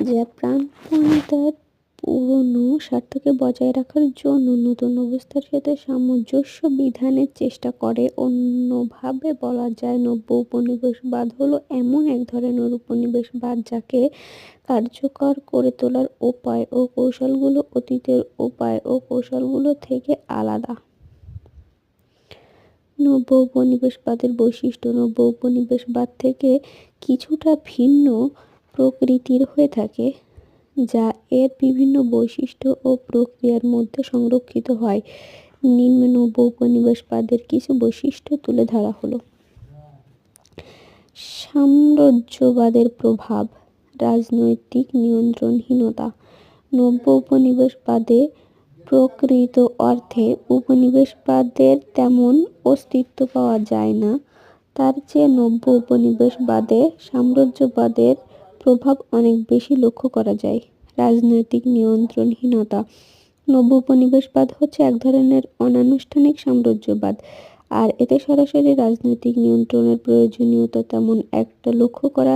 যা প্রাণপণতার পুরনো স্বার্থকে বজায় রাখার জন্য নতুন অবস্থার সাথে সামঞ্জস্য বিধানের চেষ্টা করে। অন্যভাবে বলা যায়, নব্য উপনিবেশবাদ হলো এমন এক ধরনের উপনিবেশবাদ যাকে কার্যকর করে তোলার উপায় ও কৌশলগুলো অতীতের উপায় ও কৌশলগুলো থেকে আলাদা। নব্য উপনিবেশবাদের বৈশিষ্ট্য: নব্য উপনিবেশবাদ থেকে কিছুটা ভিন্ন প্রকৃতির হয়ে থাকে, যা এর বিভিন্ন বৈশিষ্ট্য ও প্রক্রিয়ার মধ্যে সংরক্ষিত হয়। নিম্নে নব্য উপনিবেশবাদের কিছু বৈশিষ্ট্য তুলে ধরা হলো। সাম্রাজ্যবাদের প্রভাব: রাজনৈতিক নিয়ন্ত্রণহীনতা। নব্য উপনিবেশবাদে প্রকৃত অর্থে উপনিবেশবাদের তেমন অস্তিত্ব পাওয়া যায় না। তার চেয়ে নব্য উপনিবেশবাদে সাম্রাজ্যবাদের প্রভাব অনেক বেশি লক্ষ্য করা যায়। রাজনৈতিক নিয়ন্ত্রণহীনতা: নব্য উপনিবেশবাদ হচ্ছে এক ধরনের অনানুষ্ঠানিক সাম্রাজ্যবাদ, আর এতে সরাসরি রাজনৈতিক নিয়ন্ত্রণের প্রয়োজনীয়তা তেমন একটা লক্ষ্য করা